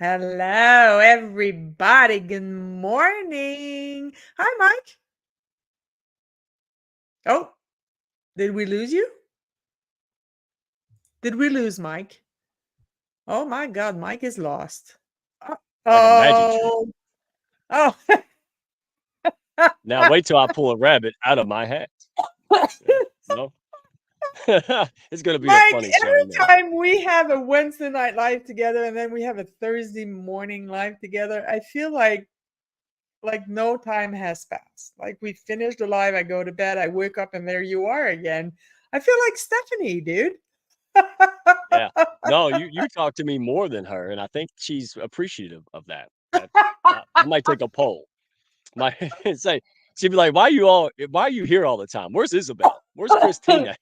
Hello, everybody. Good morning. Hi, Mike. Oh, did we lose you? Did we lose Mike? Oh my God, Mike is lost. Uh, Like a magic trick. Oh, oh. Now wait till I pull a rabbit out of my hat. No, it's gonna be a Mike, funny show, every time we have a Wednesday night live together and then we have a Thursday morning live together, I feel like no time has passed. Like we finished the live, I go to bed, I wake up, and there you are again. I feel like Stephanie, dude. Yeah. No, you talk to me more than her, and I think she's appreciative of that. That I might take a poll. Might say she'd be like, why are you here all the time? Where's Isabel? Where's Christina?"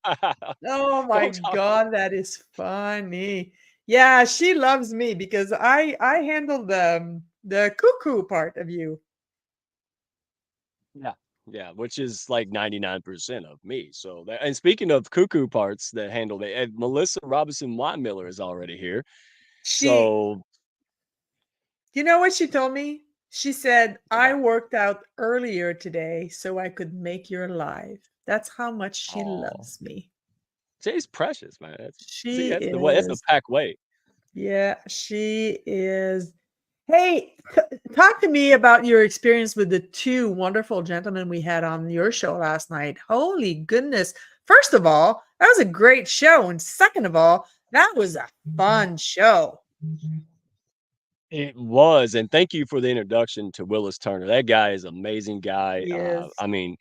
Oh my Don't talk to God, that is funny. Yeah, she loves me because I handle the cuckoo part of you. Yeah. Yeah, which is like 99% of me. So that, and speaking of cuckoo parts that handle it, and Melissa Robinson Miller is already here. She, So you know what she told me? She said, I about worked out earlier today so I could make your live. That's how much she oh, loves me. Jay's precious, man. See, She that's the way. That's the is. pack way. Yeah, she is. Hey, talk to me about your experience with the two wonderful gentlemen we had on your show last night. Holy goodness. First of all, that was a great show. And second of all, that was a fun show. It was, and thank you for the introduction to Willis Turner. That guy is an amazing guy. He is. I mean,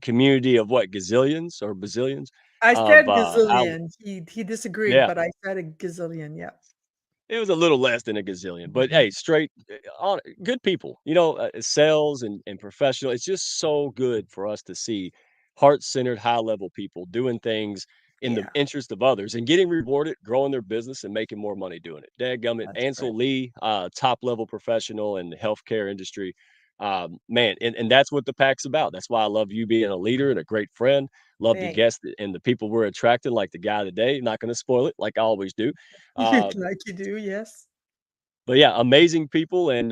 community of what gazillions or bazillions I of said how gazillion. He disagreed, yeah, but I said a gazillion. Yeah. it was a little less than a gazillion, but hey, straight on good people. Sales and professional. It's just so good for us to see heart-centered, high-level people doing things in the Yeah, interest of others and getting rewarded, growing their business, and making more money doing it. Dadgummit, that's right. Ansel Lee, top-level professional in the healthcare industry. Man, and that's what the pack's about. That's why I love you being a leader and a great friend. Love the Thanks. guests and the people we're attracting, like the guy today. Not going to spoil it, like I always do. Uh, Like you do, yes. but yeah, amazing people and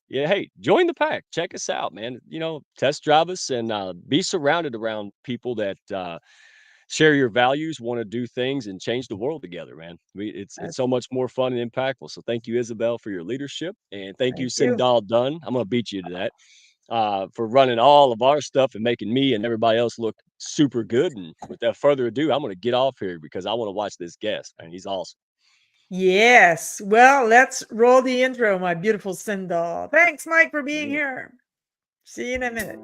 yeah, hey, join the pack. Check us out, man. Test drive us and be surrounded around people that share your values, want to do things and change the world together, man. It's That's, so much more fun and impactful. So thank you, Isabel, for your leadership. And thank you, thank you. Sindal Dunn. I'm gonna beat you to that. For running all of our stuff and making me and everybody else look super good. And without further ado, I'm gonna get off here because I want to watch this guest, and he's awesome. Yes. Well, let's roll the intro, my beautiful Sindal. Thanks, Mike, for being here. See you in a minute.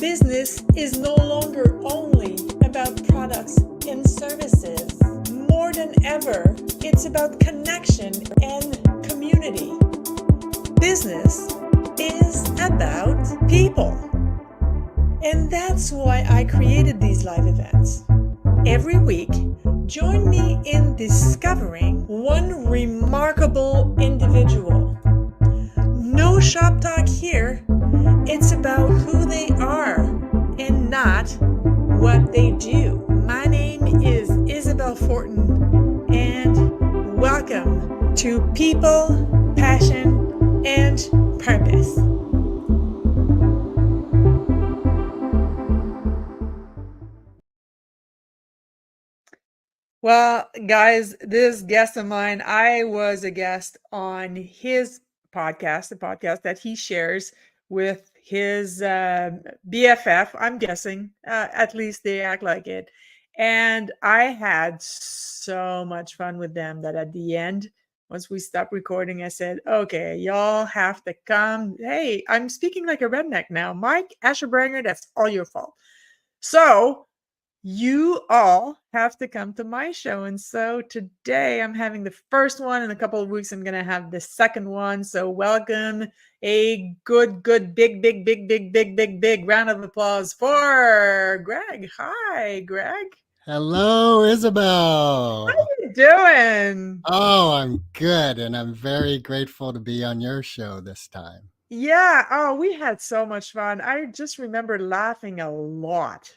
Business is no longer only about products and services. More than ever, it's about connection and community. Business is about people. And that's why I created these live events. Every week, join me in discovering one remarkable individual. No shop talk here. It's about who they are and not what they do. My name is Isabel Fortin, and welcome to People, Passion, and Purpose. Well, guys, this guest of mine, I was a guest on his podcast, the podcast that he shares with his BFF. I'm guessing, at least they act like it. And I had so much fun with them that at the end, once we stopped recording, I said, okay, y'all have to come. Hey, I'm speaking like a redneck now. Mike Asherbranger, that's all your fault. So, you all have to come to my show. And so today I'm having the first one. In a couple of weeks, I'm going to have the second one. So welcome. A good, big round of applause for Greg. Hi, Greg. Hello, How Isabel. you doing? Oh, I'm good, and I'm very grateful to be on your show this time. Yeah. Oh, we had so much fun. I just remember laughing a lot.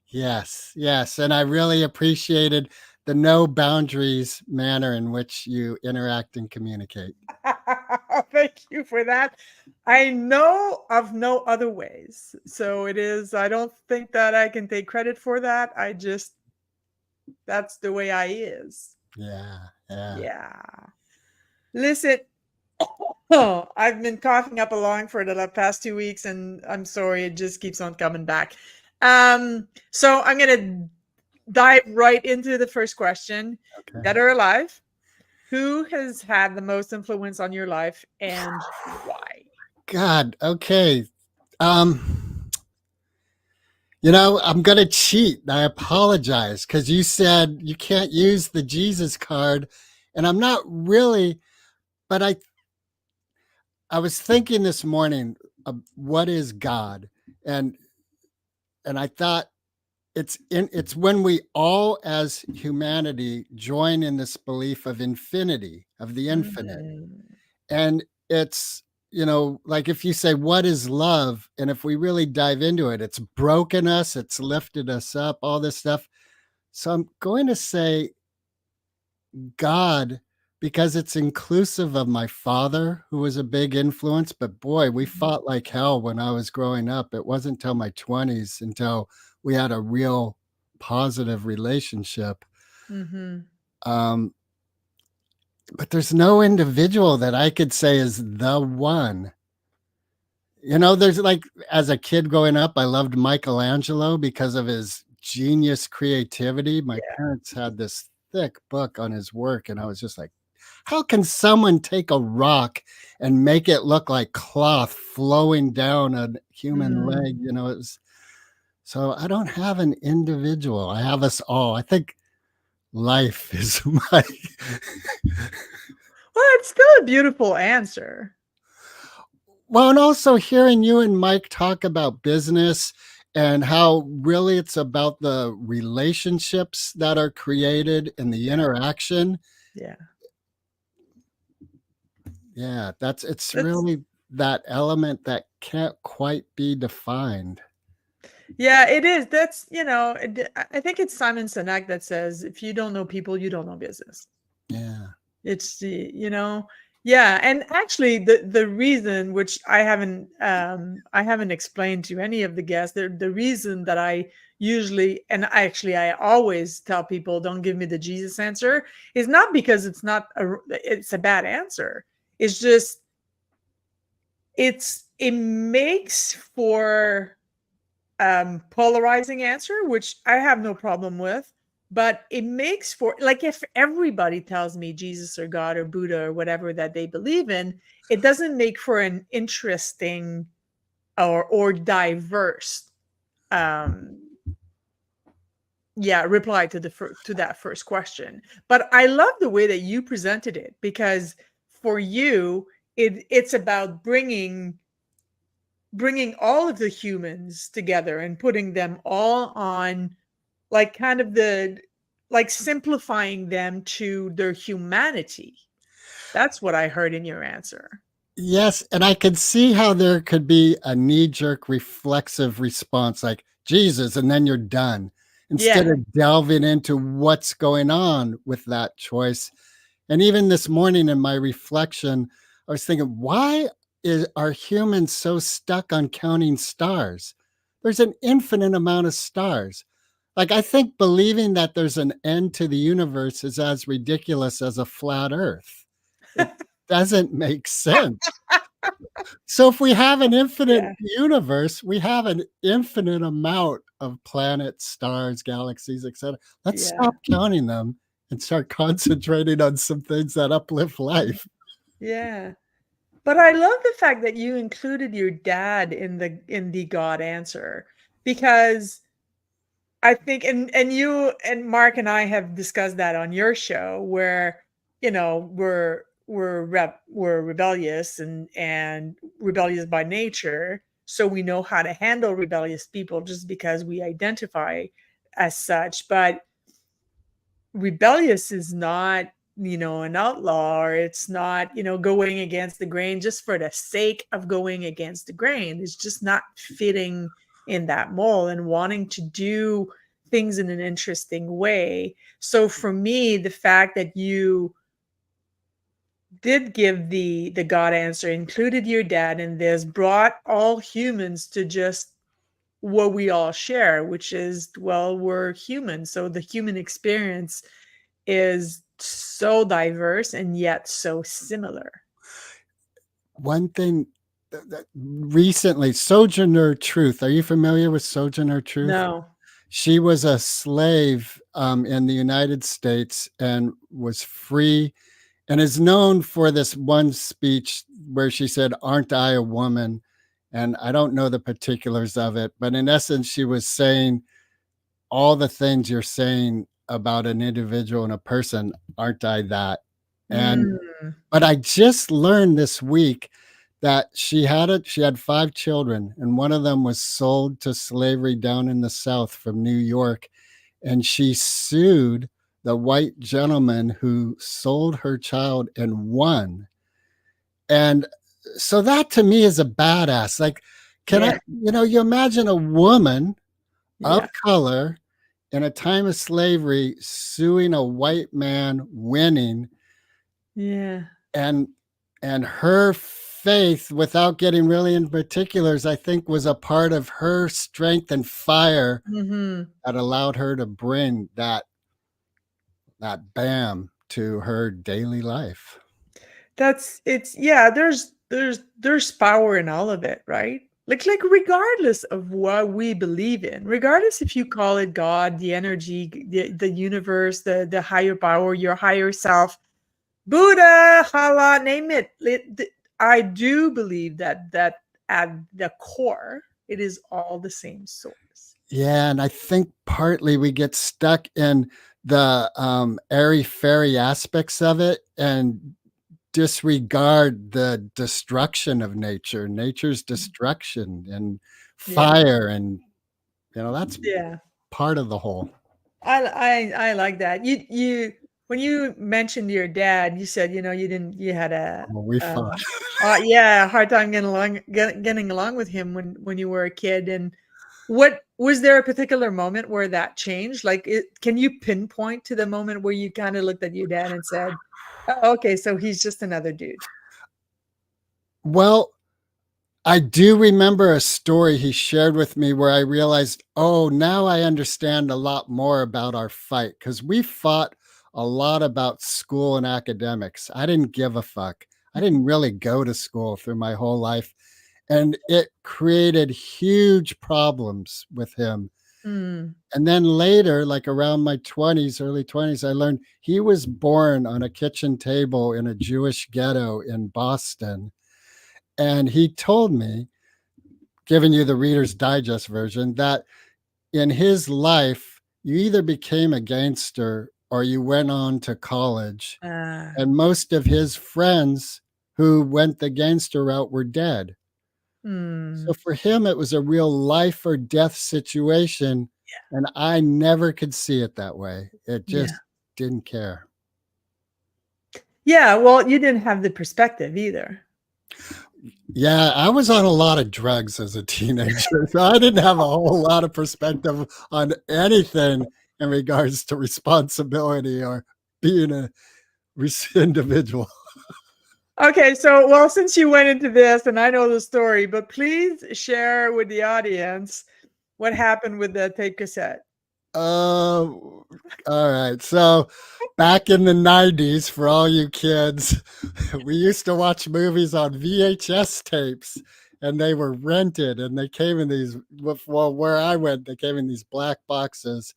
Yes, yes, and I really appreciated the no boundaries manner in which you interact and communicate. Thank you for that. I know of no other ways. So it is, I don't think that I can take credit for that. That's the way I is. Yeah, yeah. Yeah. Listen, oh, I've been coughing up a lung for the past 2 weeks, and I'm sorry, it just keeps on coming back. So I'm gonna dive right into the first question. Okay. Dead or alive, who has had the most influence on your life and why? God, okay. I'm gonna cheat. I apologize because you said you can't use the Jesus card, and I'm not really, but I was thinking this morning of what is God, and I thought it's when we all as humanity join in this belief of infinity, of the infinite. Mhm. And it's, like if you say, what is love? And if we really dive into it, it's broken us, it's lifted us up, all this stuff. So I'm going to say God, because it's inclusive of my father, who was a big influence. But boy, we Mhm. fought like hell when I was growing up. It wasn't until my 20s until we had a real positive relationship. Mhm. Um, but there's no individual that I could say is the one. There's like, as a kid growing up, I loved Michelangelo because of his genius creativity. My Yeah. parents had this thick book on his work, and I was just like, how can someone take a rock and make it look like cloth flowing down a human leg? Mm. So I don't have an individual. I have us all. I think life is my. Well, it's still a beautiful answer. Well, and also hearing you and Mike talk about business and how really it's about the relationships that are created and the Yeah. interaction. Yeah. Yeah, it's That's really that element that can't quite be defined. Yeah, it is. I think it's Simon Sinek that says, if you don't know people, you don't know business. Yeah. It's yeah. And actually, the reason, which I haven't explained to any of the guests, the reason that I usually, and I always tell people, don't give me the Jesus answer, is not because it's a bad answer. It's just it makes for polarizing answer, which I have no problem with. But it makes for, like, if everybody tells me Jesus or God or Buddha or whatever that they believe in, it doesn't make for an interesting or diverse um reply to to that first question. But I love the way that you presented it, because for you it's about bringing all of the humans together and putting them all on, like, kind of like simplifying them to their humanity. That's what I heard in your answer. Yes, and I could see how there could be a knee-jerk reflexive response like Jesus, and then you're done. Instead Yeah. of delving into what's going on with that choice. And even this morning in my reflection, I was thinking, why are humans so stuck on counting stars? There's an infinite amount of stars. Like, I think believing that there's an end to the universe is as ridiculous as a flat earth. It doesn't make sense. So if we have an infinite Yeah. universe, we have an infinite amount of planets, stars, galaxies, etc. Let's Yeah. stop counting them and start concentrating on some things that uplift life. Yeah. But I love the fact that you included your dad in the God answer, because I think, and you and Mark and I have discussed that on your show, where we're rebellious and rebellious by nature, so we know how to handle rebellious people just because we identify as such. But rebellious is not, an outlaw, or it's not, going against the grain just for the sake of going against the grain. It's just not fitting in that mold and wanting to do things in an interesting way. So for me, the fact that you did give the God answer, included your dad in this, brought all humans to just what we all share, which is, well, we're human. So the human experience is so diverse and yet so similar. One thing that recently, Sojourner Truth. Are you familiar with Sojourner Truth? No. She was a slave in the United States and was free, and is known for this one speech where she said, "Aren't I a woman?" And I don't know the particulars of it, but in essence, she was saying all the things you're saying about an individual and a person, aren't I that? And Mm. but I just learned this week that she had 5 children, and one of them was sold to slavery down in the South from New York, and she sued the white gentleman who sold her child and won. And so that to me is a badass. Like, can Yeah. you imagine a woman of Yeah. color in a time of slavery suing a white man, winning, Yeah. and her faith, without getting really in particulars, I think was a part of her strength and fire Mhm. that allowed her to bring that bam to her daily life. Yeah, there's power in all of it, right? Like regardless of what we believe in, regardless if you call it God, the energy, the universe, the higher power, your higher self, Buddha, Allah, name it. I do believe that at the core, it is all the same source. Yeah, and I think partly we get stuck in the airy-fairy aspects of it and disregard the destruction of nature, nature's destruction and Yeah. fire, and that's Yeah. part of the whole. I like that. You when you mentioned your dad, you said, you had Well, we fought. yeah, a hard time getting along with him when you were a kid. And what was there a particular moment where that changed? Like, can you pinpoint to the moment where you kind of looked at your dad and said, "Oh, okay, so he's just another dude." Well, I do remember a story he shared with me where I realized, oh, now I understand a lot more about our fight, because we fought a lot about school and academics. I didn't give a fuck. I didn't really go to school through my whole life. And it created huge problems with him. Mm. And then later, like around my 20s, early 20s, I learned he was born on a kitchen table in a Jewish ghetto in Boston. And he told me, giving you the Reader's Digest version, that in his life, you either became a gangster or you went on to college. Ah. And most of his friends who went the gangster route were dead. So Mm. for him, it was a real life or death situation. And I never could see it that way. It Yeah. just didn't care. Yeah, well, you didn't have the perspective either. Yeah, I was on a lot of drugs as a teenager, so I didn't have a whole lot of perspective on anything in regards to responsibility or being a individual. Okay, so well, since you went into this and I know the story, but please share with the audience what happened with the tape cassette. All right. So back in the 90s, for all you kids, we used to watch movies on VHS tapes, and they were rented, and they came in these, well, where I went, they came in these black boxes.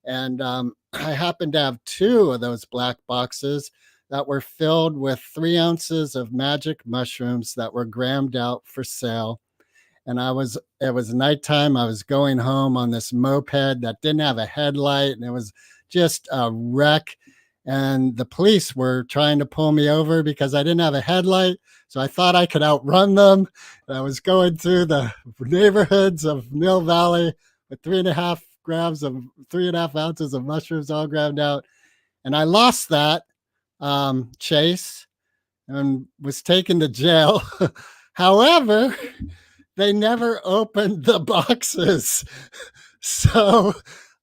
And I happened to have 2 of those black boxes that were filled with 3 ounces of magic mushrooms that were grammed out for sale. And it was nighttime. I was going home on this moped that didn't have a headlight, and it was just a wreck. And the police were trying to pull me over because I didn't have a headlight. So I thought I could outrun them. And I was going through the neighborhoods of Mill Valley with 3.5 ounces of mushrooms all grammed out. And I lost that chase and was taken to jail. However, they never opened the boxes. So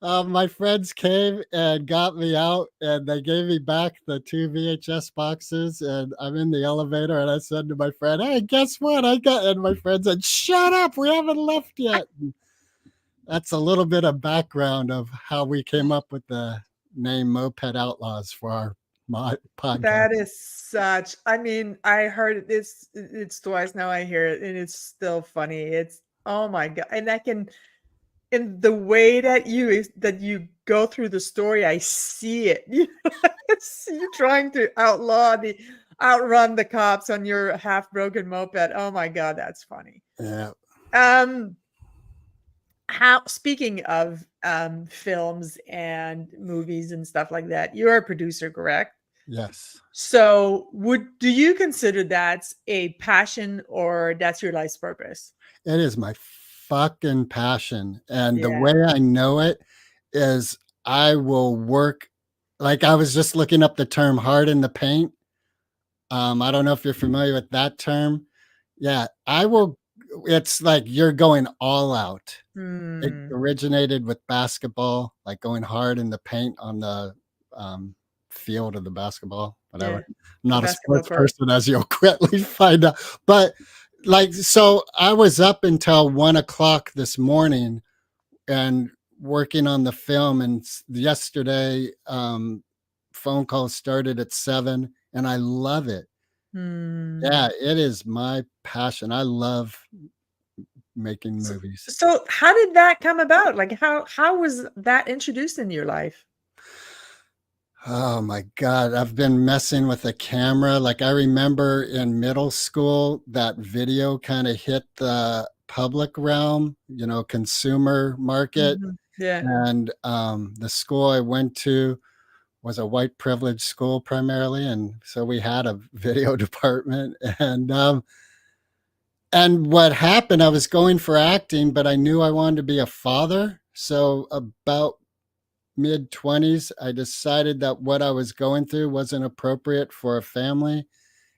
My friends came and got me out, and they gave me back the 2 VHS boxes, and I'm in the elevator, and I said to my friend, "Hey, guess what? I got," and my friend said, "Shut up, we haven't left yet." And that's a little bit of background of how we came up with the name Moped Outlaws for our podcast. That is such, I mean, I heard it's twice now I hear it and it's still funny. It's, oh my God. And I can, in the way that you go through the story, I see it. You're trying to outrun the cops on your half broken moped. Oh my God, that's funny. Yeah. How, speaking of films and movies and stuff like that, you're a producer, correct? Yes. So do you consider that's a passion or that's your life's purpose? It is my fucking passion. And the Yeah. way I know it is I will work, like I was just looking up the term hard in the paint. I don't know if you're familiar with that term. Yeah, I will. It's like you're going all out. It Hmm. originated with basketball, like going hard in the paint on the field of the basketball, whatever. Yeah. I'm not a Basketball sports court. person, as you'll quickly find out. But like, so I was up until 1 o'clock this morning and working on the film. And yesterday, phone calls started at 7, and I love it. Hmm. Yeah, it is my passion. I love making movies. So how did that come about? Like how was that introduced in your life? Oh my God, I've been messing with the camera. Like I remember in middle school, that video kind of hit the public realm, consumer market. Mhm. Yeah. And the school I went to was a white privileged school primarily. And so we had a video department. And what happened, I was going for acting, but I knew I wanted to be a father. So about mid-20s, I decided that what I was going through wasn't appropriate for a family.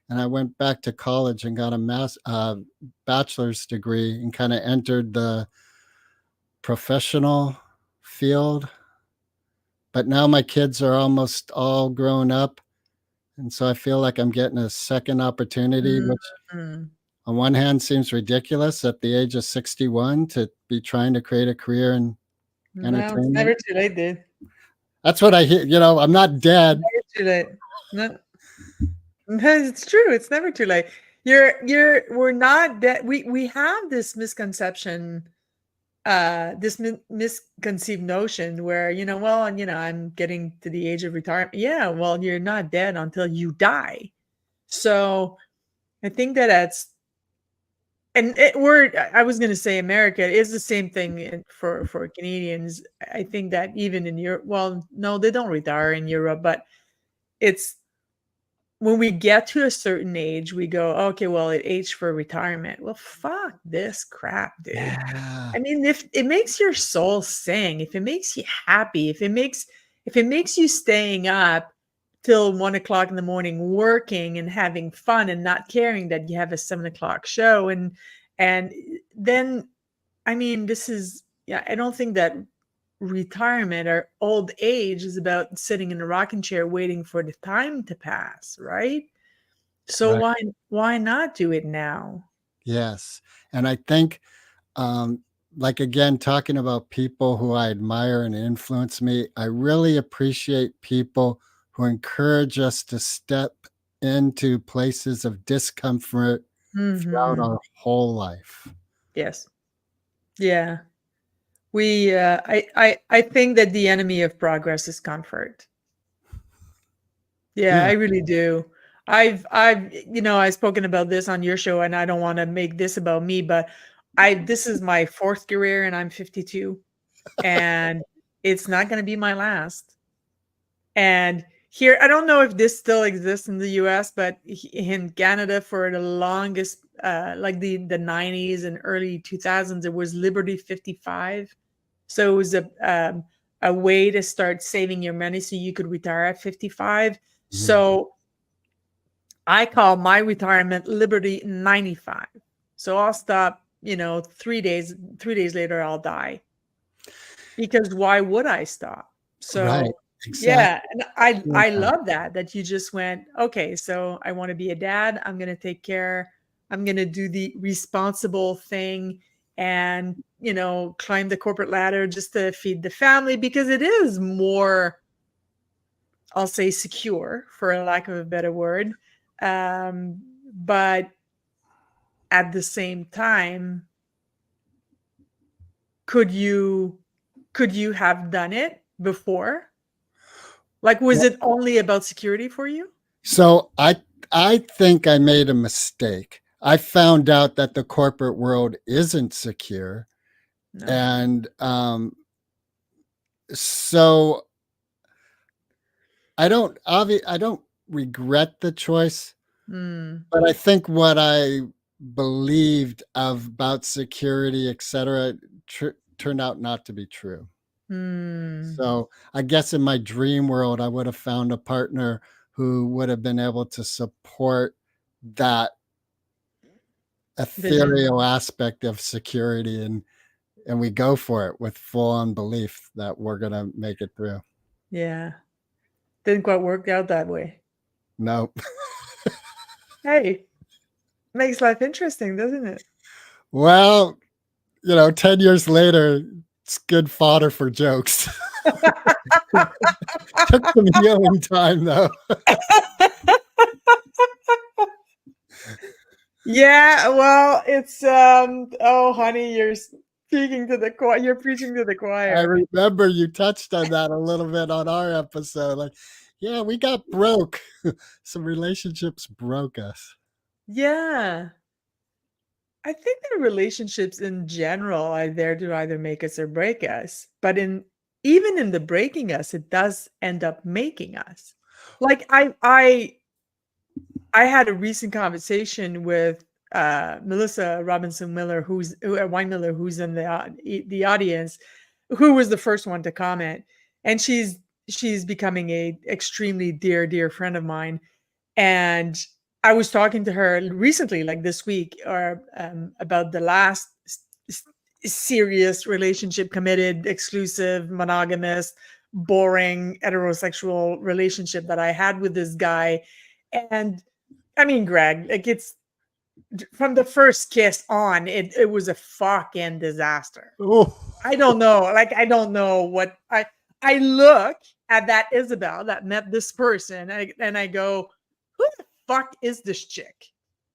And I went back to college and got a bachelor's degree and kind of entered the professional field. But now my kids are almost all grown up. And so I feel like I'm getting a second opportunity, which Mhm. on one hand seems ridiculous at the age of 61 to be trying to create a career in No, it's entertainment. never too late, dude. That's what I hear. I'm not dead. Never too late. No. It's true. It's never too late. We're not that we have this misconception, this misconceived notion where, well, and I'm getting to the age of retirement. Yeah, well, you're not dead until you die. So I think that's, and I was going to say America is the same thing for Canadians. I think that even in Europe, well, no, they don't retire in Europe, but it's when we get to a certain age, we go, okay, well, it age for retirement. Well, fuck this crap, dude. Yeah. I mean, if it makes your soul sing, if it makes you happy, if it makes you staying up till 1 o'clock in the morning working and having fun and not caring that you have a 7 o'clock show, and then, I mean, this is, yeah, I don't think that retirement or old age is about sitting in a rocking chair waiting for the time to pass, right? So Right. why not do it now? Yes. And I think, like again, talking about people who I admire and influence me, I really appreciate people who encourage us to step into places of discomfort throughout Mhm. our whole life. Yes. Yeah. I think that the enemy of progress is comfort. Yeah, Yeah. I really do. I've spoken about this on your show, and I don't want to make this about me, but this is my fourth career and I'm 52, and it's not going to be my last. And here, I don't know if this still exists in the US, but in Canada for the longest, like the 90s and early 2000s, it was Liberty 55. So it was a way to start saving your money so you could retire at 55. Mhm. So I call my retirement Liberty 95. So I'll stop, 3 days later, I'll die. because why would I stop? So Right. yeah, Exactly. and I Yeah. love that you just went, okay, so I want to be a dad. I'm going to take care. I'm going to do the responsible thing and, climb the corporate ladder just to feed the family because it is more, I'll say, secure for a lack of a better word. But at the same time, could you have done it before? Like, was it only about security for you? So I think I made a mistake. I found out that the corporate world isn't secure, No. and so I don't regret the choice, Mm, but I think what I believed about security, etc., turned out not to be true. mm. So I guess in my dream world, I would have found a partner who would have been able to support that Vision. ethereal aspect of security, and we go for it with full on belief that we're gonna make it through. Yeah. Didn't quite work out that way. No. Hey, makes life interesting, doesn't it? Well, 10 years later, it's good fodder for jokes. Took some healing time though. Yeah, well, it's oh honey, you're speaking to the choir, you're preaching to the I choir. remember you touched on that a little bit on our episode. Like, yeah, we got broke. Some relationships broke us. Yeah. I think that relationships in general are there to either make us or break us. But even in the breaking us, it does end up making us. Like I had a recent conversation with Melissa Robinson Miller, Wine Miller, who's in the audience, who was the first one to comment, and she's becoming a extremely dear friend of mine. And I was talking to her recently, like this week, or about the last serious relationship, committed, exclusive, monogamous, boring heterosexual relationship that I had with this guy. And I mean, Greg, like it's from the first kiss on, it was a fucking disaster. Oh, I don't know. Like, I don't know what I look at that Isabel that met this person and I go, who the fuck is this chick?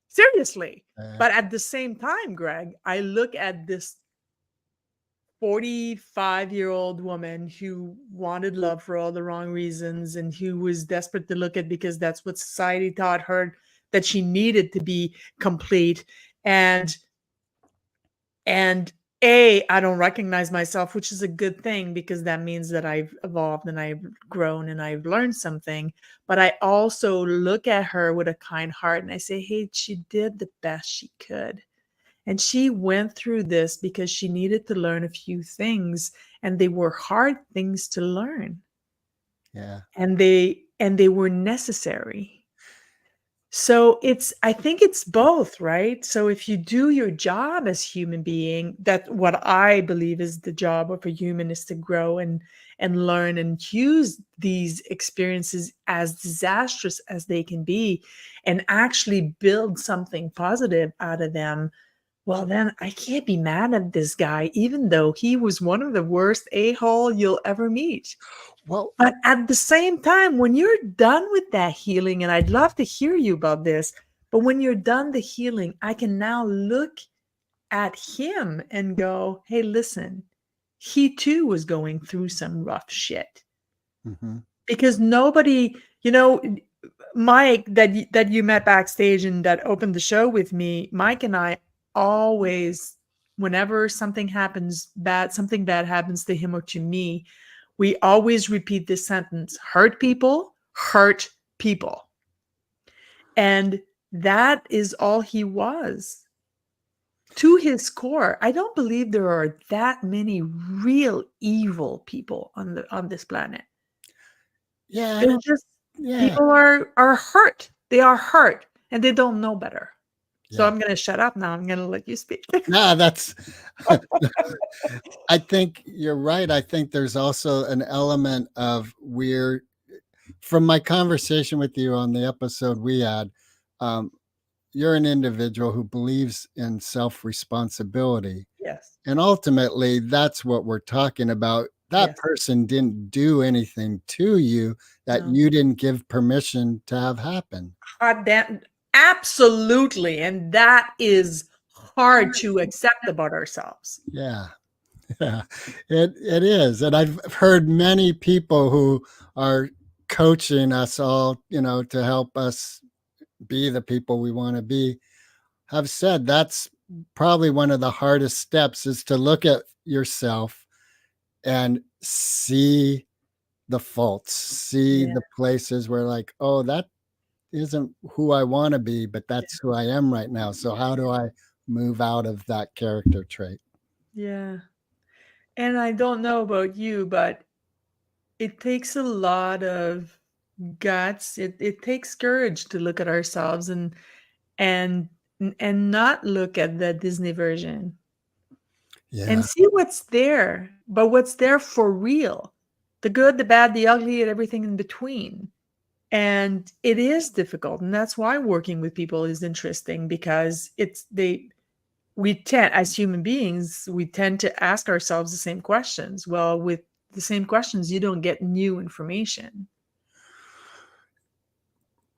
Seriously. But at the same time, Greg, I look at this 45-year-old woman who wanted love for all the wrong reasons and who was desperate to look at because that's what society taught her that she needed to be complete. And I don't recognize myself, which is a good thing because that means that I've evolved and I've grown and I've learned something. But I also look at her with a kind heart and I say, hey, she did the best she could. And she went through this because she needed to learn a few things, and they were hard things to learn. yeah. And they were necessary. So I think it's both, right? So if you do your job as human being, that what I believe is the job of a human is to grow and learn and use these experiences, as disastrous as they can be, and actually build something positive out of them. Well, then I can't be mad at this guy, even though he was one of the worst a-hole you'll ever meet. Well, But at the same time, when you're done with that healing, and I'd love to hear you about this, but when you're done the healing, I can now look at him and go, hey, listen, he too was going through some rough shit. mhm. Because nobody, Mike, that you met backstage and that opened the show with me, Mike and I always, whenever something bad happens to him or to me, we always repeat this sentence: hurt people hurt people. And that is all he was. To his core, I don't believe there are that many real evil people on this planet. Yeah, I It's don't just yeah, people are hurt. They are hurt and they don't know better. So Yeah. I'm going to shut up now. I'm going to let you speak. Nah, that's I think you're right. I think there's also an element of from my conversation with you on the episode we had, um, you're an individual who believes in self-responsibility. Yes. And ultimately, that's what we're talking about. That Yes. person didn't do anything to you that No. you didn't give permission to have happen. Absolutely. And that is hard to accept about ourselves. Yeah. Yeah, it is. And I've heard many people who are coaching us all, to help us be the people we want to be, have said that's probably one of the hardest steps is to look at yourself and see the faults, see Yeah. the places where like, oh, that isn't who I want to be, but that's who I am right now. So how do I move out of that character trait? Yeah. And I don't know about you, but it takes a lot of guts. It takes courage to look at ourselves and and not look at the Disney version Yeah. and see what's there, but what's there for real. The good, the bad, the ugly, and everything in between. And it is difficult. And that's why working with people is interesting because we tend, as human beings, we tend to ask ourselves the same questions. Well, with the same questions, you don't get new information.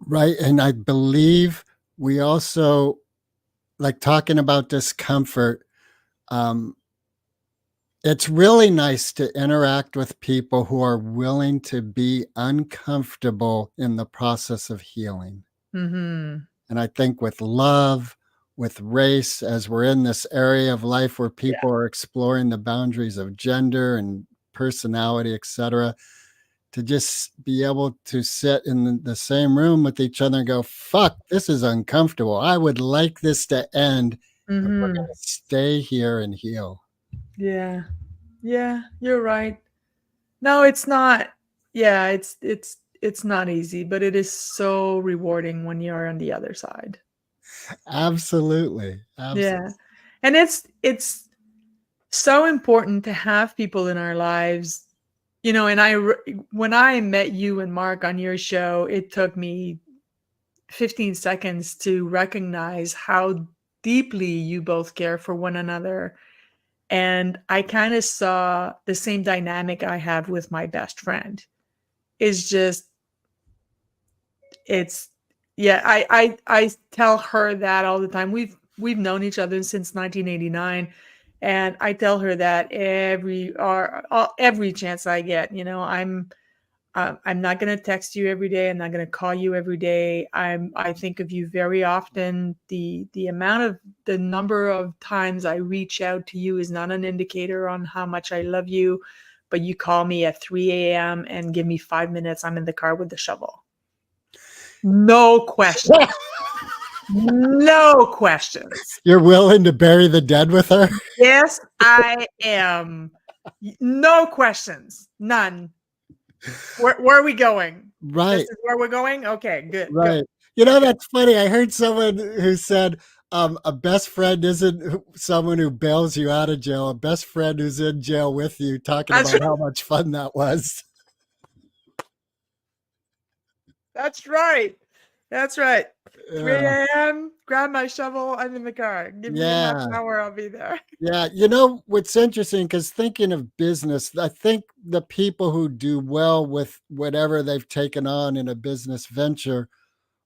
Right. And I believe we also like talking about discomfort. Um, it's really nice to interact with people who are willing to be uncomfortable in the process of healing. Mm-hmm. And I think with love, with race, as we're in this area of life where Yeah. people are exploring the boundaries of gender and personality, etc., to just be able to sit in the same room with each other and go, fuck, this is uncomfortable. I would like this to end. And we're Mm-hmm. going to stay here and heal. Yeah. Yeah, you're right. No, it's not. Yeah, it's not easy, but it is so rewarding when you're on the other side. Absolutely. Absolutely. Yeah. And it's so important to have people in our lives. And when I met you and Mark on your show, it took me 15 seconds to recognize how deeply you both care for one another. And I kind of saw the same dynamic I have with my best friend. Is just it's yeah, I tell her that all the time. We've known each other since 1989, and I tell her that every chance I get. I'm not going to text you every day. I'm not going to call you every day. I think of you very often. The number of times I reach out to you is not an indicator on how much I love you, but you call me at 3 a.m. and give me 5 minutes. I'm in the car with the shovel. No question. No questions. You're willing to bury the dead with her? Yes, I am. No questions. None. Where are we going? Right. This is where we're going? Okay, good. Right. Good. That's funny. I heard someone who said a best friend isn't someone who bails you out of jail. A best friend who's in jail with you, talking That's about how much fun that was. That's right. That's right. 3 Yeah. a.m., grab my shovel, I'm in the car. Give me half an hour, I'll be there. Yeah. What's interesting, because thinking of business, I think the people who do well with whatever they've taken on in a business venture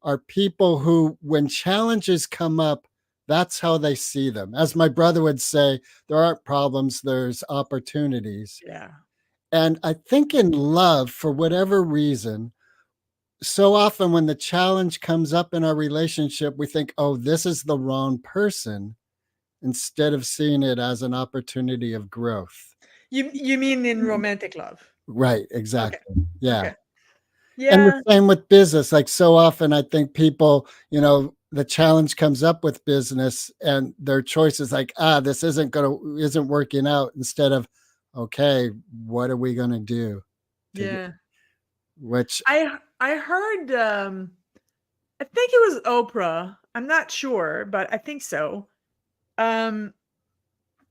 are people who, when challenges come up, that's how they see them. As my brother would say, there aren't problems, there's opportunities. Yeah. And I think in love, for whatever reason, so often when the challenge comes up in our relationship, we think, oh, this is the wrong person, instead of seeing it as an opportunity of growth. You mean in romantic love? Right, exactly. Okay. Yeah. Okay. And Yeah. the same with business. Like so often, I think people, the challenge comes up with business and their choice is like, this isn't working out, instead of, okay, what are we going to do? Yeah. Which, I heard I think it was Oprah. I'm not sure, but I think so.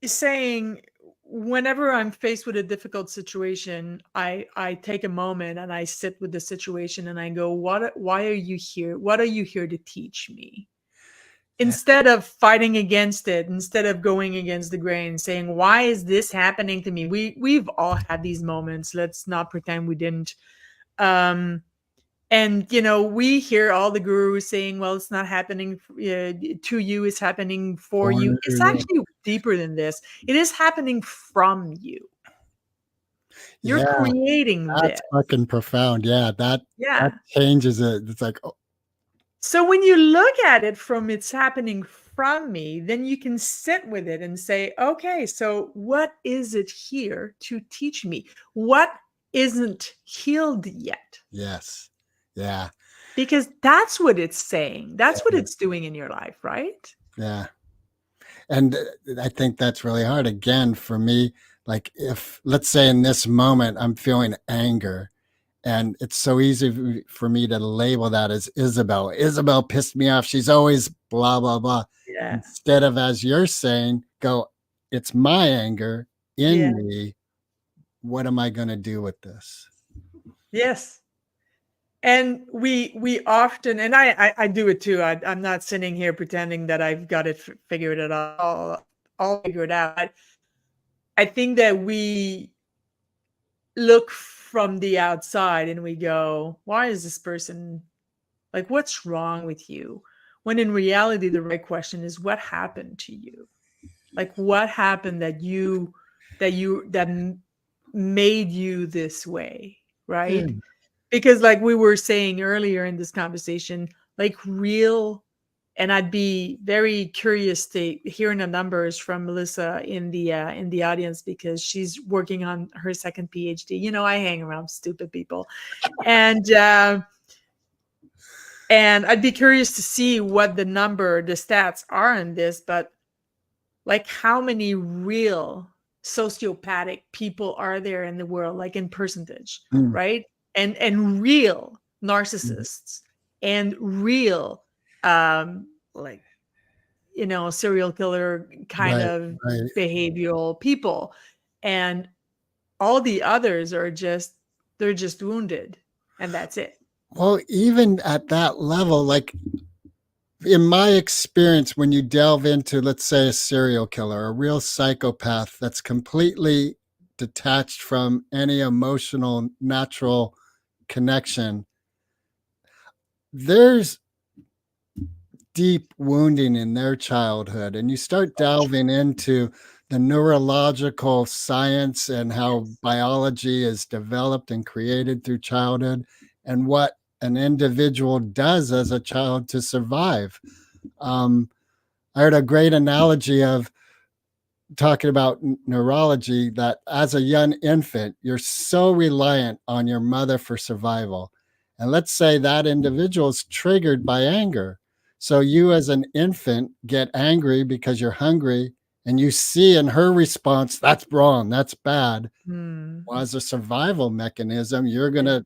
Is saying whenever I'm faced with a difficult situation, I take a moment and I sit with the situation and I go, why are you here? What are you here to teach me? Instead of fighting against it, instead of going against the grain, saying, why is this happening to me? We've all had these moments. Let's not pretend we didn't. And we hear all the gurus saying, well, it's not happening to you, it's happening for you. It's actually deeper than this. It is happening from you. You're creating that's this. fucking profound. Yeah, that changes it. It's like, oh. So when you look at it from it's happening from me, then you can sit with it and say, okay, so what is it here to teach me? What isn't healed yet? Yes. Yeah. Because that's what it's saying. That's what it's doing in your life, right? Yeah. And I think that's really hard. Again, for me, like if, let's say in this moment, I'm feeling anger, and it's so easy for me to label that as Isabel. Isabel pissed me off. She's always blah, blah, blah. Yeah. Instead of, as you're saying, go, it's my anger in me. What am I going to do with this? Yes. And we often, and I do it too. I'm not sitting here pretending that I've got it figured all figured out. I think that we look from the outside and we go, why is this person, like, what's wrong with you? When in reality, the right question is, what happened to you? Like, what happened that made you this way, right? Because like we were saying earlier in this conversation, like and I'd be very curious to hearing the numbers from Melissa in the audience, because she's working on her second PhD. I hang around stupid people, and I'd be curious to see what the stats are in this, but like how many real sociopathic people are there in the world, like in percentage, right? And real narcissists and real like serial killer kind of behavioral people, and all the others are they're just wounded, and that's it. Well, even at that level, like in my experience, when you delve into, let's say, a serial killer, a real psychopath that's completely detached from any emotional, natural connection, there's deep wounding in their childhood. And you start delving into the neurological science and how biology is developed and created through childhood, and what an individual does as a child to survive. I heard a great analogy of talking about neurology, that as a young infant, you're so reliant on your mother for survival. And let's say that individual is triggered by anger. So you as an infant get angry because you're hungry, and you see in her response, that's wrong, that's bad. Well, as a survival mechanism, you're going to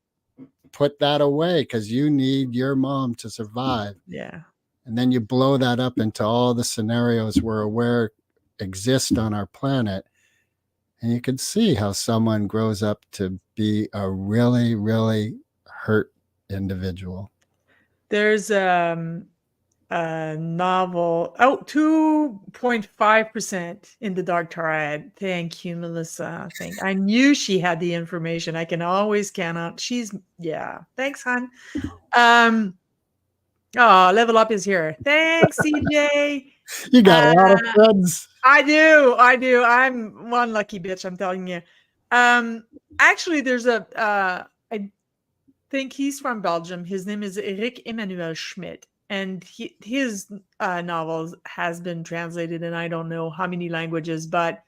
put that away because you need your mom to survive. Yeah. And then you blow that up into all the scenarios we're aware exist on our planet. And you can see how someone grows up to be a really, really hurt individual. There's a novel, 2.5% in the Dark Triad. Thank you, Melissa. I knew she had the information. I can always count on. Thanks, hon. Level Up is here. Thanks, CJ. You got a lot of friends. I do. I'm one lucky bitch, I'm telling you. Actually, there's I think he's from Belgium. His name is Eric Emmanuel Schmidt, and his novels has been translated in I don't know how many languages, but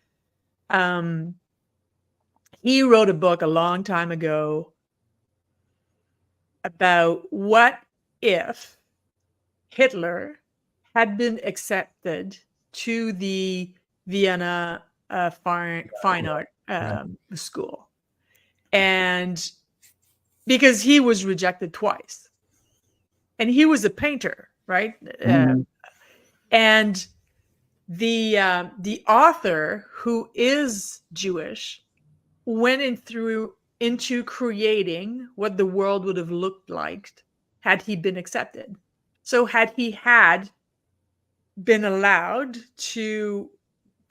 he wrote a book a long time ago about what if Hitler had been accepted to the Vienna fine art school, and because he was rejected twice, and he was a painter, right? Mhm. And the author, who is Jewish, went into creating what the world would have looked like had he been accepted. So had he had been allowed to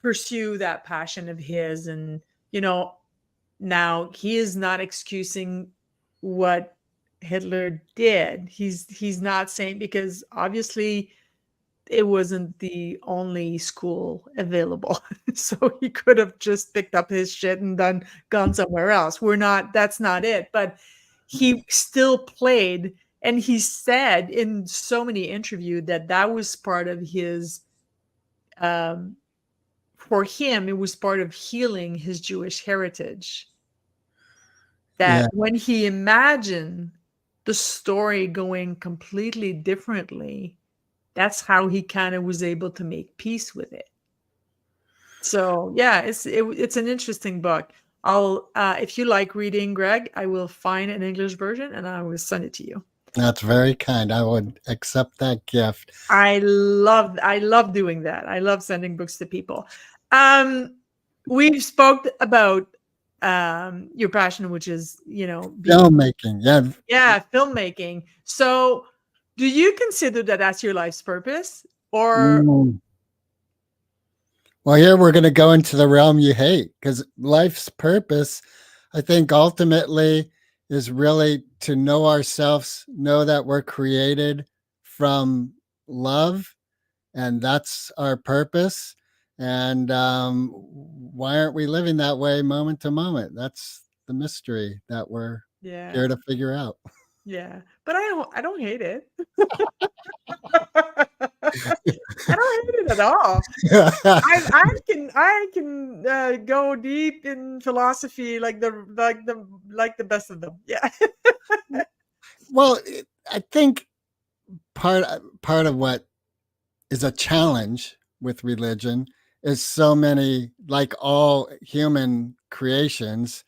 pursue that passion of his, and now he is not excusing what Hitler did. He's not saying, because obviously it wasn't the only school available. So he could have just picked up his shit and gone somewhere else. That's not it. But he still played, and he said in so many interviews that was part of his, um, for him, it was part of healing his Jewish heritage. Yeah. That when he imagined the story going completely differently, that's how he kind of was able to make peace with it. So yeah, it's an interesting book. I'll if you like reading, Greg, I will find an English version and I will send it to you. That's very kind. I would accept that gift. I love doing that. I love sending books to people. We've spoke about your passion, which is being, Filmmaking. Yeah. filmmaking. So do you consider that that's your life's purpose, or Mm. Well, here we're going to go into the realm you hate, because life's purpose, I think, ultimately is really to know ourselves, know that we're created from love, and that's our purpose. And why aren't we living that way moment to moment? That's the mystery that we're yeah, here to figure out. yeah, but I don't hate it. I don't hate it at all. I can go deep in philosophy like the best of them. Yeah. Well, I think part of what is a challenge with religion is so many, like all human creations,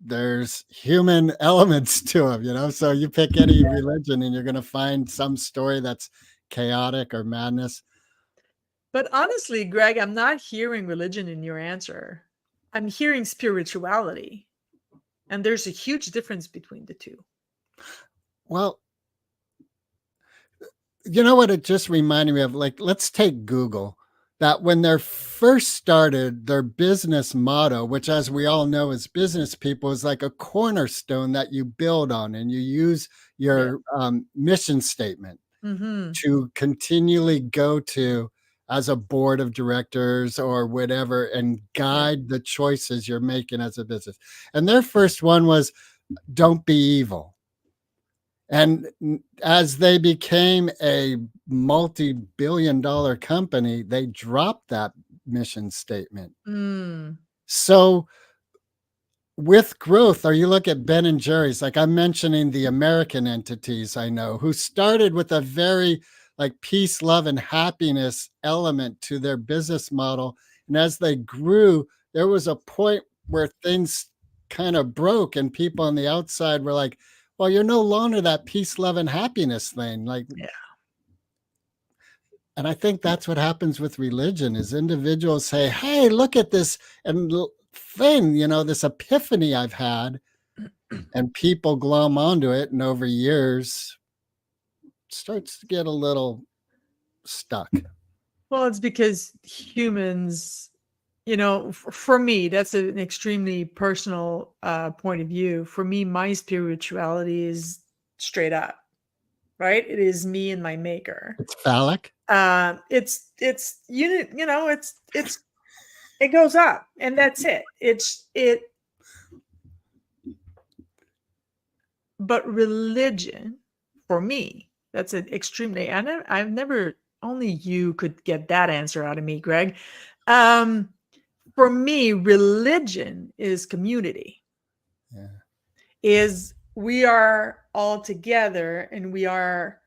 there's human elements to them, so you pick any religion and you're going to find some story that's chaotic or madness. But honestly, Greg, I'm not hearing religion in your answer. I'm hearing spirituality, and there's a huge difference between the two. Well, you know what it just reminded me of? Like, let's take Google. That when they're first started, their business motto, which as we all know as business people, is like a cornerstone that you build on, and you use Yeah. your mission statement Mm-hmm. to continually go to as a board of directors or whatever, and Yeah. guide the choices you're making as a business. And their first one was, don't be evil. And as they became a multi-billion-dollar company, they dropped that mission statement. Mm. So with growth, or you look at Ben and Jerry's, like I'm mentioning the American entities I know, who started with a very like peace, love, and happiness element to their business model. And as they grew, there was a point where things kind of broke, and people on the outside were like, well, you're no longer that peace, love, and happiness thing. Like, Yeah. and I think that's what happens with religion is individuals say, hey, look at this thing, this epiphany I've had, and people glom onto it, and over years starts to get a little stuck. Well, it's because humans, for me, that's an extremely personal point of view. For me, my spirituality is straight up, right? It is me and my maker. It's phallic. It goes up, and that's it. But religion, for me, that's an extremely. I've never. Only you could get that answer out of me, Greg. For me, religion is community. Yeah. Is we are all together, and we are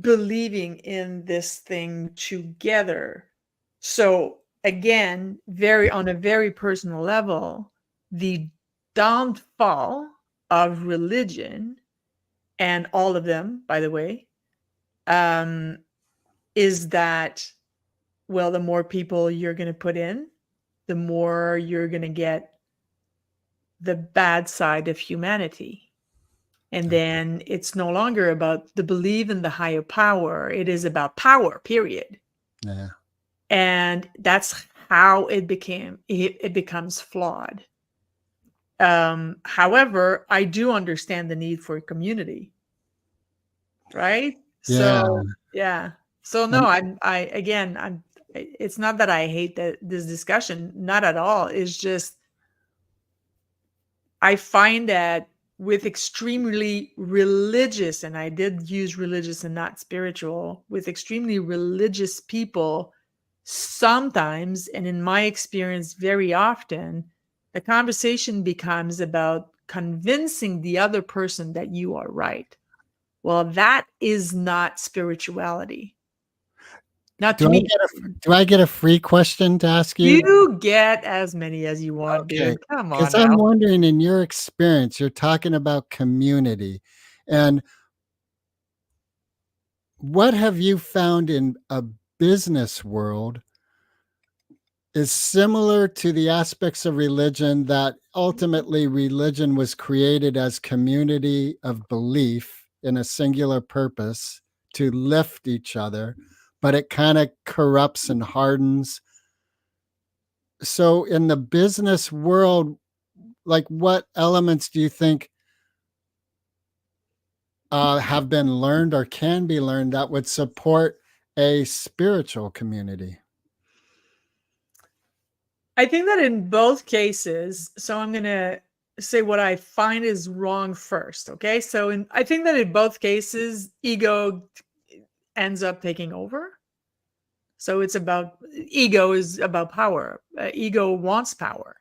believing in this thing together. So again, on a very personal level, the downfall of religion and all of them, by the way, is that, well, the more people you're going to put in, the more you're going to get the bad side of humanity. And then it's no longer about the belief in the higher power. It is about power, period. Yeah. And that's how it becomes flawed. However, I do understand the need for community. Right? Yeah. So, yeah. So no, it's not that I hate this discussion, not at all. It's just I find that with extremely religious, and I did use religious and not spiritual, with extremely religious people, sometimes, and in my experience, very often, the conversation becomes about convincing the other person that you are right. Well, that is not spirituality. Not to me. Do I get a free question to ask you? You get as many as you want, Okay, dude. Come on because I'm now. wondering, in your experience, you're talking about community, and what have you found in a business world is similar to the aspects of religion that ultimately religion was created as community of belief in a singular purpose to lift each other, but it kind of corrupts and hardens. So in the business world, like what elements do you think have been learned or can be learned that would support a spiritual community? I think that in both cases, so I'm going to say what I find is wrong first. Okay. So I think that in both cases, ego ends up taking over. So ego is about power. Ego wants power.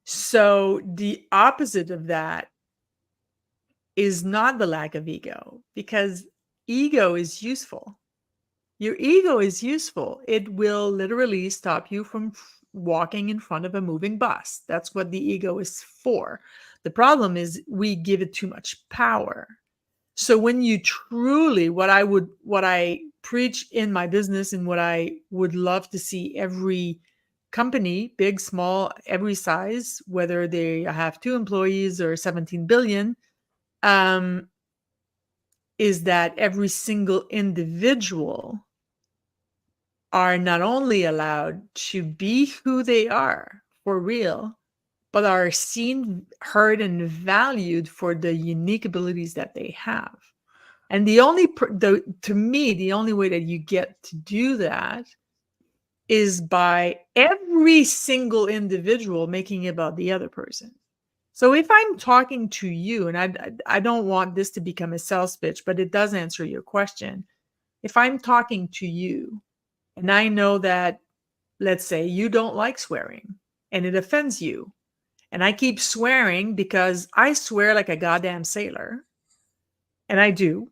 So the opposite of that is not the lack of ego, because ego is useful. Your ego is useful. It will literally stop you from walking in front of a moving bus. That's what the ego is for. The problem is we give it too much power. So when you truly, what I preach in my business and what I would love to see every company, big, small, every size, whether they have 2 employees or 17 billion, is that every single individual are not only allowed to be who they are for real, but are seen, heard, and valued for the unique abilities that they have. And to me, the only way that you get to do that is by every single individual making it about the other person. So if I'm talking to you, and I don't want this to become a sales pitch, but it does answer your question. If I'm talking to you and I know that, let's say, you don't like swearing and it offends you, and I keep swearing because I swear like a goddamn sailor, and I do,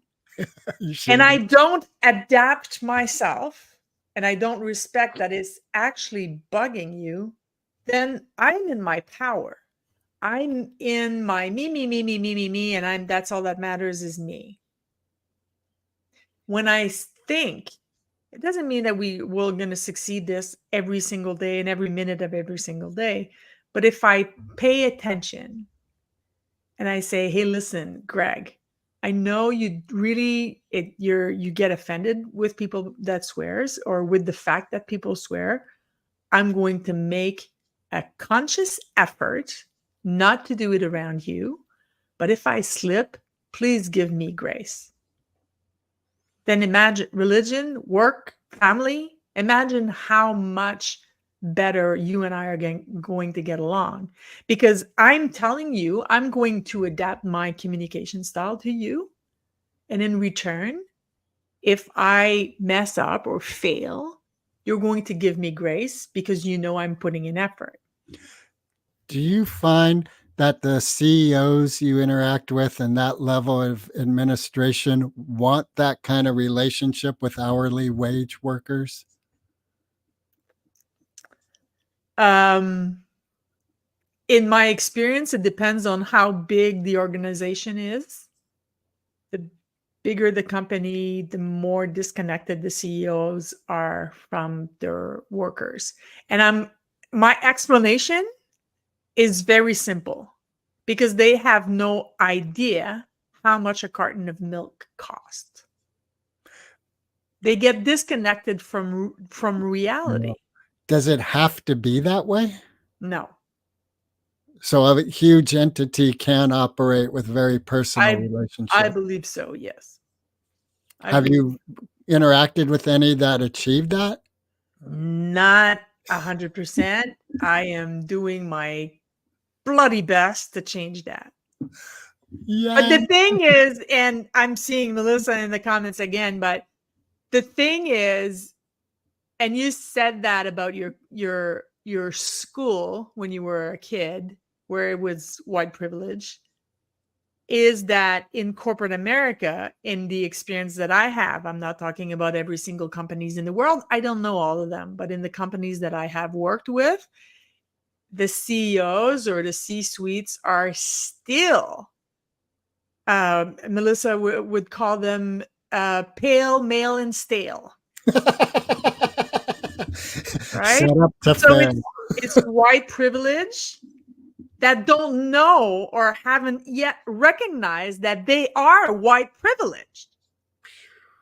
and I don't adapt myself, and I don't respect that it's actually bugging you, then I'm in my power. I'm in my me, and that's all that matters is me. When I think, it doesn't mean that we're going to succeed this every single day and every minute of every single day. But if I pay attention and I say, hey, listen, Greg, I know you get offended with people that swears or with the fact that people swear. I'm going to make a conscious effort not to do it around you. But if I slip, please give me grace. Then imagine religion, work, family. Imagine how much better you and I are going to get along. Because I'm telling you, I'm going to adapt my communication style to you. And in return, if I mess up or fail, you're going to give me grace because you know I'm putting in effort. Do you find that the CEOs you interact with and that level of administration want that kind of relationship with hourly wage workers? In my experience, it depends on how big the organization is. The bigger the company, the more disconnected the CEOs are from their workers. And my explanation is very simple, because they have no idea how much a carton of milk costs. They get disconnected from reality. Does it have to be that way? No. So a huge entity can operate with very personal I relationships. believe so, yes. Have you interacted with any that achieved that? Not 100%. I am doing my bloody best to change that. Yeah. But the thing is, and I'm seeing Melissa in the comments again, but the thing is, and you said that about your school when you were a kid, where it was white privilege, is that in corporate America, in the experience that I have, I'm not talking about every single companies in the world. I don't know all of them, but in the companies that I have worked with, the CEOs or the C-suites are still, Melissa would call them pale, male, and stale. Right? Set up to So fail. it's white privilege that don't know or haven't yet recognized that they are white privileged.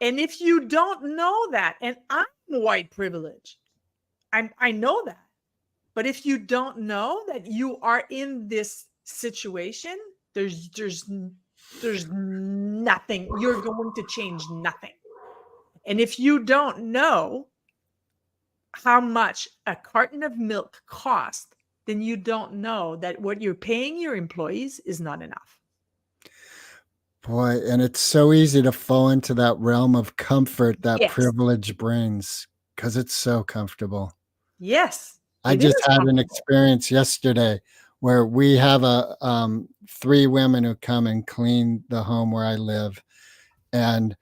And if you don't know that, and I'm white privileged, I know that. But if you don't know that you are in this situation, there's nothing. You're going to change nothing. And if you don't know how much a carton of milk costs, then you don't know that what you're paying your employees is not enough. Boy, and it's so easy to fall into that realm of comfort that Yes. privilege brings, because it's so comfortable. Yes. I it just is had an comfortable. experience yesterday where we have a 3 women who come and clean the home where I live. And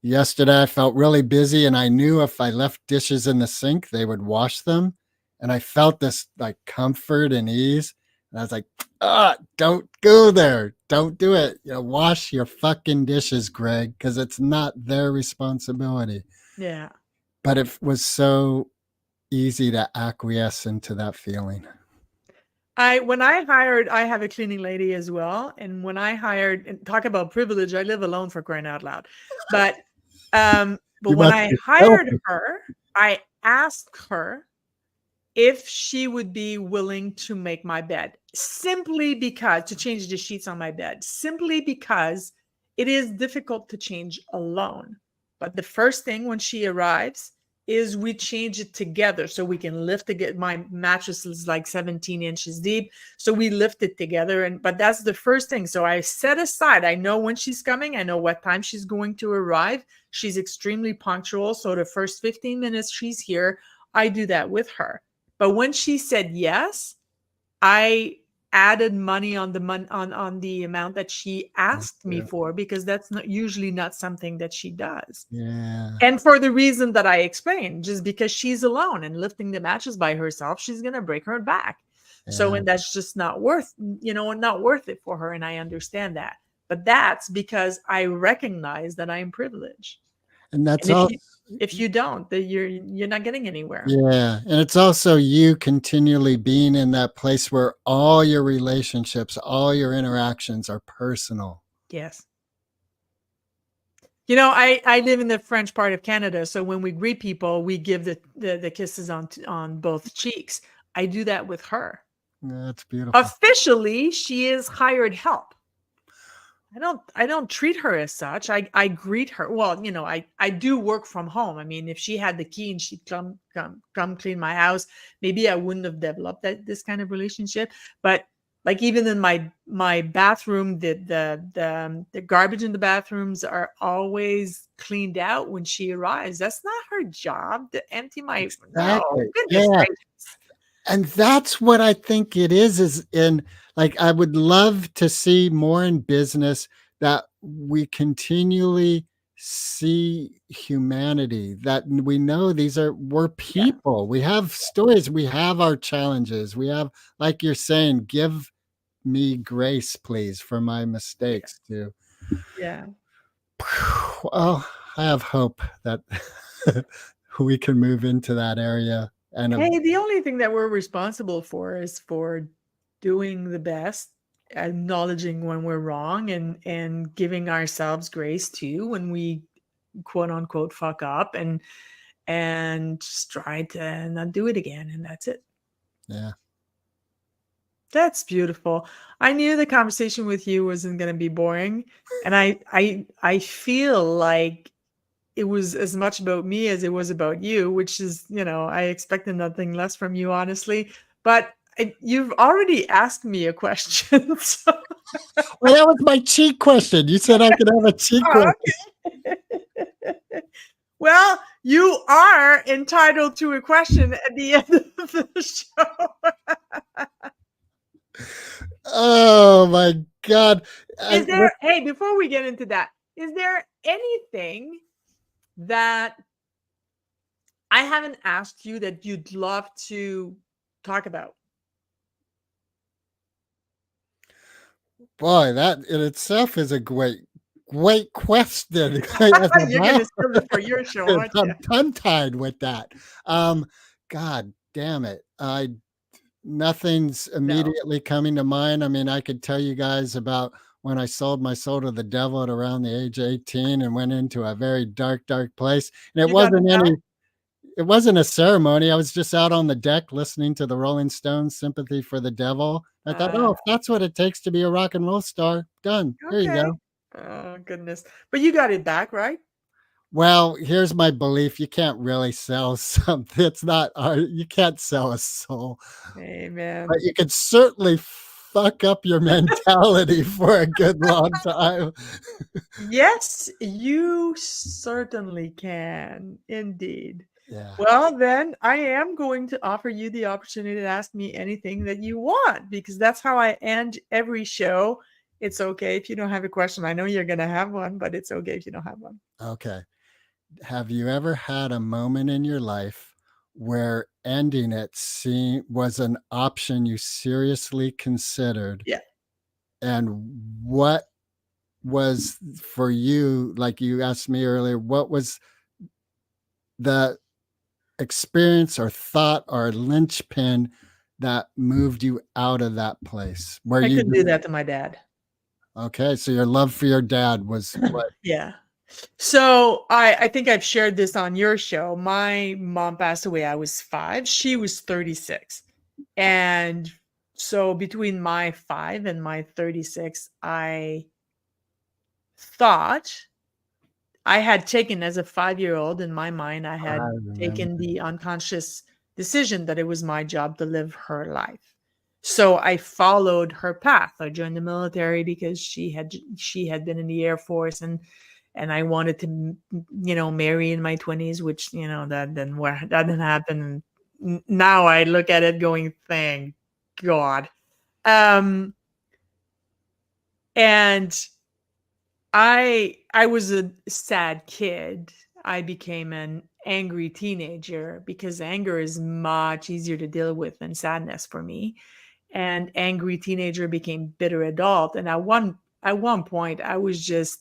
yesterday I felt really busy, and I knew if I left dishes in the sink, they would wash them. And I felt this like comfort and ease. And I was like, don't go there. Don't do it. Wash your fucking dishes, Greg, because it's not their responsibility. Yeah. But it was so easy to acquiesce into that feeling. When I hired, I have a cleaning lady as well. And when I hired, and talk about privilege, I live alone, for crying out loud. But when I hired her, I asked her if she would be willing to make my bed, simply because, to change the sheets on my bed, simply because it is difficult to change alone. But the first thing when she arrives is we change it together, so we can lift it. My mattress is like 17 inches deep, so we lift it together. But that's the first thing. So I set aside, I know when she's coming, I know what time she's going to arrive. She's extremely punctual, so the first 15 minutes she's here, I do that with her. But when she said yes, I added money on the amount that she asked me for, because that's usually not something that she does. Yeah. And for the reason that I explained, just because she's alone and lifting the mattress by herself, she's going to break her back. Yeah. So, and that's just not worth it for her. And I understand that. But that's because I recognize that I'm privileged. And that's all. If you don't, then you're not getting anywhere. Yeah. And it's also you continually being in that place where all your relationships, all your interactions are personal. Yes. I live in the French part of Canada. So when we greet people, we give the kisses on both cheeks. I do that with her. That's beautiful. Officially, she is hired help. I don't treat her as such. I greet her. Well, I do work from home. I mean, if she had the key and she'd come clean my house, maybe I wouldn't have developed this kind of relationship. But like, even in my bathroom, the garbage in the bathrooms are always cleaned out when she arrives. That's not her job to empty my. Exactly. No, goodness gracious. And that's what I think it is in, like, I would love to see more in business that we continually see humanity, that we know we're people. We have stories, we have our challenges. We have, like you're saying, give me grace, please, for my Yeah. mistakes too. Yeah. Well, I have hope that we can move into that area. And Hey, the only thing that we're responsible for is for doing the best, acknowledging when we're wrong, and giving ourselves grace too when we quote unquote fuck up, and just try to not do it again, and that's it. yeah. That's beautiful. I knew the conversation with you wasn't going to be boring, and I feel like it was as much about me as it was about you, which is, I expected nothing less from you, honestly. But you've already asked me a question. So, Well, that was my cheat question. You said I could have a cheat oh, question. okay. Well, you are entitled to a question at the end of the show. Oh my God. Hey, before we get into that, is there anything that I haven't asked you that you'd love to talk about? Boy, that in itself is a great question. As a You're man, gonna steal it for your show, aren't you? I'm tongue-tied with that. God damn it. Nothing's No. immediately coming to mind. I mean, I could tell you guys about when I sold my soul to the devil at around the age of 18 and went into a very dark, dark place. And You got to tell? it wasn't a ceremony. I was just out on the deck listening to the Rolling Stones' Sympathy for the Devil. I thought, oh, if that's what it takes to be a rock and roll star, done. Here you Okay. go. Oh, goodness. But you got it back, right? Well, here's my belief. You can't really sell something. It's not art. You can't sell a soul, but Amen. you could certainly fuck up your mentality for a good long time. Yes, you certainly can. Indeed. Yeah. Well, then I am going to offer you the opportunity to ask me anything that you want, because that's how I end every show. It's okay if you don't have a question. I know you're going to have one, but it's okay if you don't have one. Okay. Have you ever had a moment in your life where ending it was an option you seriously considered? Yeah. And what was for you, like you asked me earlier, what was the experience or thought or linchpin that moved you out of that place where I you couldn't do that to my dad. okay, so your love for your dad was what? Yeah. So I think I've shared this on your show. My mom passed away. I was 5. She was 36. And so between my 5 and my 36, I thought I had taken, as a 5-year-old, in my mind, I I had remember. taken the unconscious decision that it was my job to live her life. So I followed her path. I joined the military because she had been in the Air Force, and I wanted to, marry in my 20s, which, that didn't happen. And now I look at it going, thank God. And I was a sad kid. I became an angry teenager because anger is much easier to deal with than sadness for me. And angry teenager became bitter adult. And at one point I was just,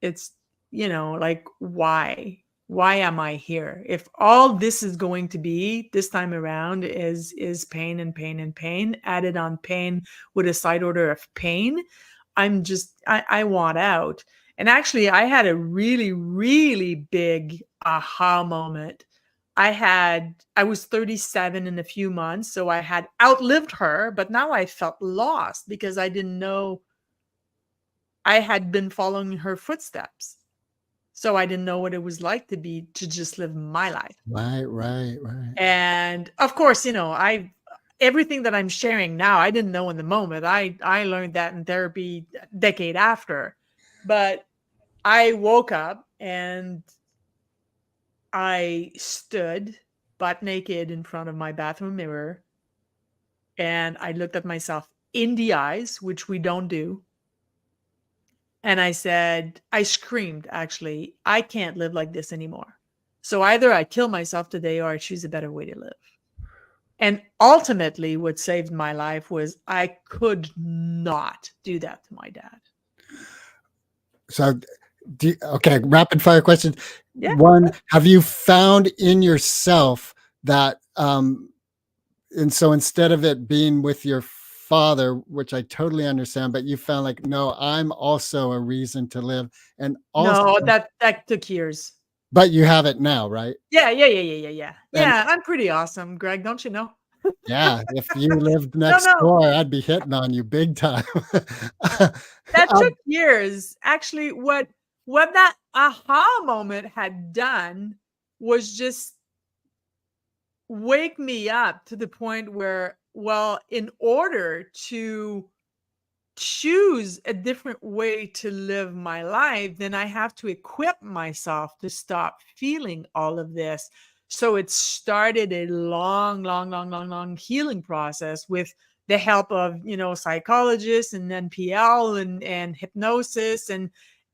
it's, like, why? Why am I here? If all this is going to be this time around is pain and pain and pain, added on pain with a side order of pain, I want out. And actually, I had a really, really big aha moment. I was 37 in a few months, so I had outlived her, but now I felt lost because I didn't know I had been following her footsteps. So I didn't know what it was like to just live my life. Right. And of course, everything that I'm sharing now, I didn't know in the moment. I learned that in therapy a decade after. But I woke up and I stood butt naked in front of my bathroom mirror, and I looked at myself in the eyes, which we don't do. And I said, I screamed, actually, I can't live like this anymore. So either I kill myself today or I choose a better way to live. And ultimately, what saved my life was I could not do that to my dad. So, okay, rapid fire questions. Yeah. One, have you found in yourself that, and so instead of it being with your father, which I totally understand, but you found like, no, I'm also a reason to live. And also, No, that took years. but you have it now, right? Yeah. And Yeah, I'm pretty awesome, Greg, don't you know? yeah, if you lived No, next no, door, I'd be hitting on you big time. that Um, took years. Actually, what that aha moment had done was just wake me up to the point where, well, in order to choose a different way to live my life, then I have to equip myself to stop feeling all of this. So it started a long healing process with the help of, psychologists and NPL and hypnosis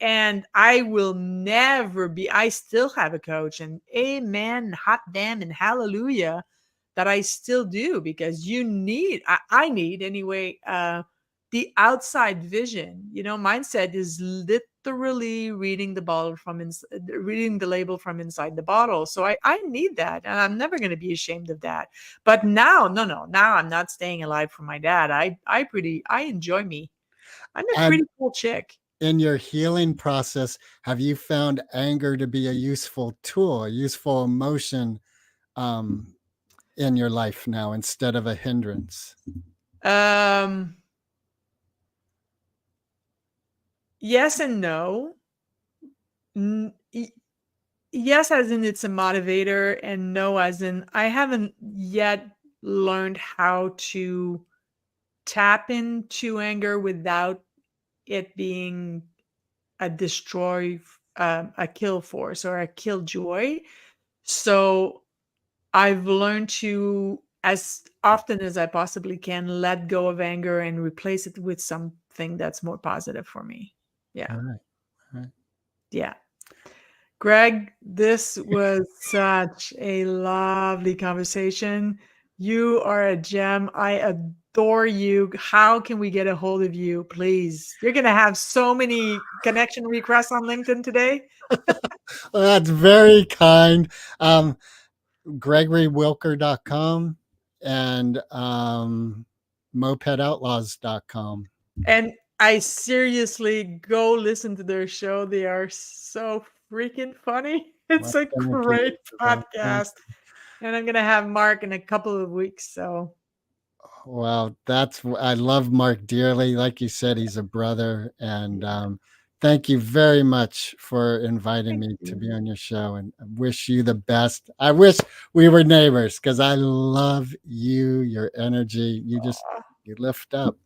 and I will never be, I still have a coach, and amen, hot damn and hallelujah that I still do, because I need anyway, the outside vision. Mindset is literally reading reading the label from inside the bottle. So I need that, and I'm never going to be ashamed of that. But now, no, now I'm not staying alive for my dad. I enjoy me. I'm a and pretty cool chick. in your healing process, have you found anger to be a useful tool, a useful emotion, um, in your life now instead of a hindrance? Um, yes and no. N- y- yes, as in it's a motivator, and no, as in I haven't yet learned how to tap into anger without it being a kill force or a killjoy. So I've learned to, as often as I possibly can, let go of anger and replace it with something that's more positive for me. All Yeah. right. All right. Yeah. Greg, this was such a lovely conversation. You are a gem. I adore you. How can we get a hold of you, please? You're going to have so many connection requests on LinkedIn today. Well, that's very kind. GregoryWilker.com and MopedOutlaws.com. And I seriously go listen to their show. They are so freaking funny. It's Well, a gonna keep great it to that. podcast. And I'm going to have Mark in a couple of weeks. So Well, I love Mark dearly. Like you said, he's a brother. And thank you very much for inviting thank me to be you. on your show. And I wish you the best. I wish we were neighbors because I love you, your energy. You lift up.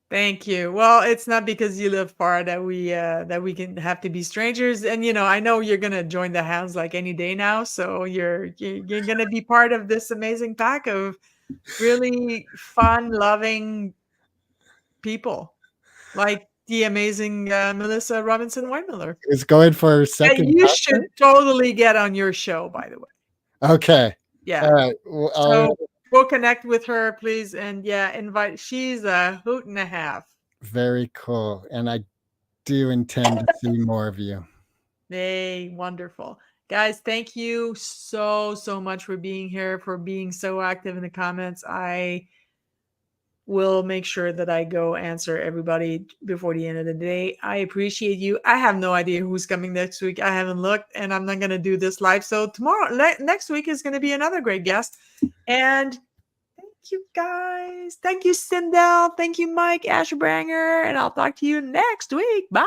Thank you. Well, it's not because you live far that we can have to be strangers. And I know you're gonna join the hounds like any day now. So you're gonna be part of this amazing pack of really fun, loving people, like the amazing Melissa Robinson Weinmiller. It's going for a And second you should concert. totally get on your show, by the way. Okay. Yeah. All right. Well, So go connect with her, please. And yeah, invite. She's a hoot and a half. very cool. And I do intend to see more of you. Hey, wonderful. Guys, thank you so much for being here, for being so active in the comments. I will make sure that I go answer everybody before the end of the day. I appreciate you. I have no idea who's coming next week. I haven't looked, and I'm not going to do this live. So tomorrow, next week is going to be another great guest. And thank you guys. Thank you, Sindel. Thank you, Mike Ashbranger. And I'll talk to you next week. Bye.